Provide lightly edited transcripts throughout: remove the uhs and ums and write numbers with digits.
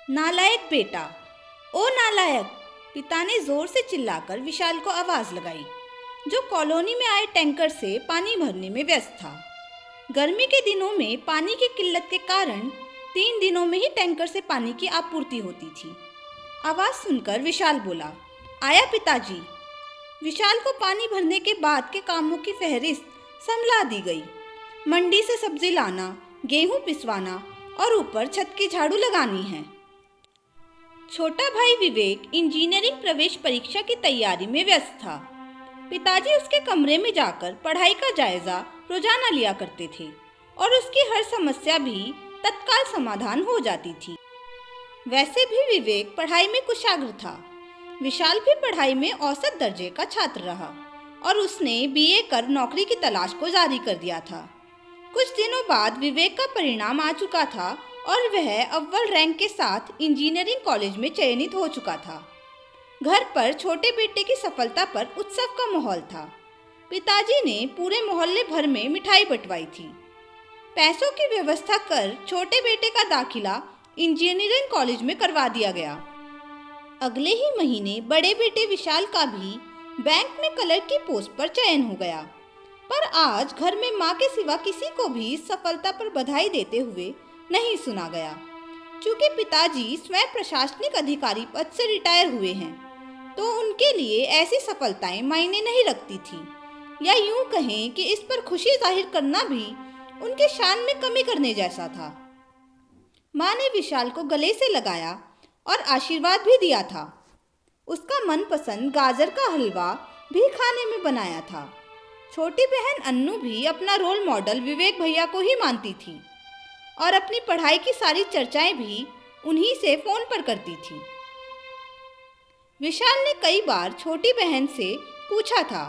नालायक बेटा, ओ नालायक! पिता ने जोर से चिल्लाकर विशाल को आवाज लगाई, जो कॉलोनी में आए टैंकर से पानी भरने में व्यस्त था। गर्मी के दिनों में पानी की किल्लत के कारण 3 दिनों में ही टैंकर से पानी की आपूर्ति होती थी। आवाज सुनकर विशाल बोला, आया पिताजी। विशाल को पानी भरने के बाद के कामों की फहरिस्त समझा दी गई। मंडी से सब्जी लाना, गेहूं पिसवाना और ऊपर छत की झाड़ू लगानी है। छोटा भाई विवेक इंजीनियरिंग प्रवेश परीक्षा की तैयारी में व्यस्त था। पिताजी उसके कमरे में जाकर पढ़ाई का जायजा रोजाना लिया करते थे और उसकी हर समस्या भी तत्काल समाधान हो जाती थी। वैसे भी विवेक पढ़ाई में कुशाग्र था। विशाल भी पढ़ाई में औसत दर्जे का छात्र रहा और उसने बीए कर नौकरी की तलाश को जारी कर दिया था। कुछ दिनों बाद विवेक का परिणाम आ चुका था और वह अव्वल रैंक के साथ इंजीनियरिंग कॉलेज में चयनित हो चुका था। घर पर छोटे बेटे की सफलता पर उत्सव का माहौल था। पिताजी ने पूरे मोहल्ले भर में मिठाई बंटवाई थी। पैसों की व्यवस्था कर छोटे बेटे का दाखिला इंजीनियरिंग कॉलेज में करवा दिया गया। अगले ही महीने बड़े बेटे विशाल का भी बैंक में क्लर्क की पोस्ट पर चयन हो गया। पर आज घर में मां के सिवा किसी को भी इस सफलता पर बधाई देते हुए नहीं सुना गया। चूंकि पिताजी स्वयं प्रशासनिक अधिकारी पद से रिटायर हुए हैं, तो उनके लिए ऐसी सफलताएं मायने नहीं रखती थी, या यूं कहें कि इस पर खुशी जाहिर करना भी उनके शान में कमी करने जैसा था। मां ने विशाल को गले से लगाया और आशीर्वाद भी दिया था। उसका मनपसंद गाजर का हलवा भी खाने में बनाया था। छोटी बहन अन्नू भी अपना रोल मॉडल विवेक भैया को ही मानती थी और अपनी पढ़ाई की सारी चर्चाएं भी उन्हीं से फोन पर करती थी। विशाल ने कई बार छोटी बहन से पूछा था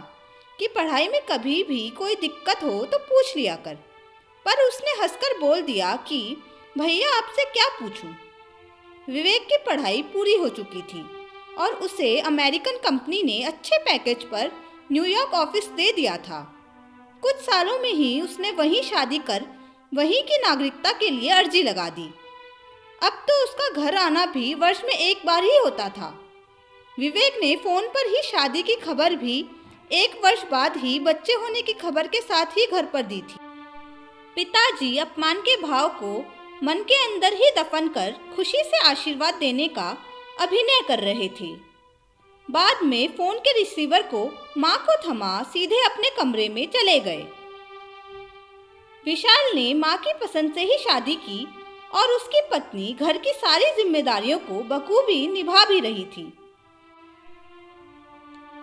कि पढ़ाई में कभी भी कोई दिक्कत हो तो पूछ लिया कर, पर उसने हंसकर बोल दिया कि भैया आपसे क्या पूछूं। विवेक की पढ़ाई पूरी हो चुकी थी और उसे अमेरिकन कंपनी ने अच्छे पैकेज पर न्यूयॉर्क ऑफिस दे दिया था। कुछ सालों में ही उसने वहीं शादी कर वहीं की नागरिकता के लिए अर्जी लगा दी। अब तो उसका घर आना भी वर्ष में एक बार ही होता था। विवेक ने फोन पर ही शादी की खबर भी 1 वर्ष बाद ही बच्चे होने की खबर के साथ ही घर पर दी थी। पिताजी अपमान के भाव को मन के अंदर ही दफन कर खुशी से आशीर्वाद देने का अभिनय कर रहे थे। बाद में फोन के रिसीवर को मां को थमा सीधे अपने कमरे में चले गए। विशाल ने मां की पसंद से ही शादी की और उसकी पत्नी घर की सारी जिम्मेदारियों को बखूबी निभा भी रही थी।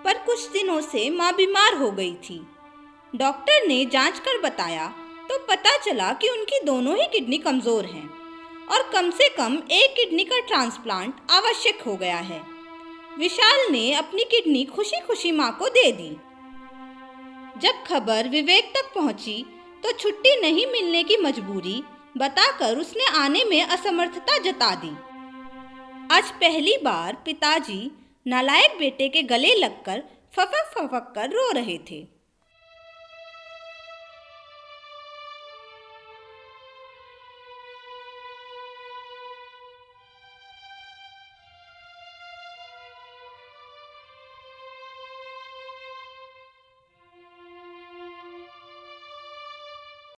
पर कुछ दिनों से मां बीमार हो गई थी। डॉक्टर ने जांच कर बताया तो पता चला कि उनकी दोनों ही किडनी कमजोर हैं और कम से कम एक किडनी का ट्रांसप्लांट आवश्यक हो गया है। विशाल ने अपनी किडनी खुशी खुशी मां को दे दी। जब खबर विवेक तक पहुंची तो छुट्टी नहीं मिलने की मजबूरी बताकर उसने आने में असमर्थता जता दी। आज पहली बार पिताजी नालायक बेटे के गले लगकर फफक फफक कर रो रहे थे।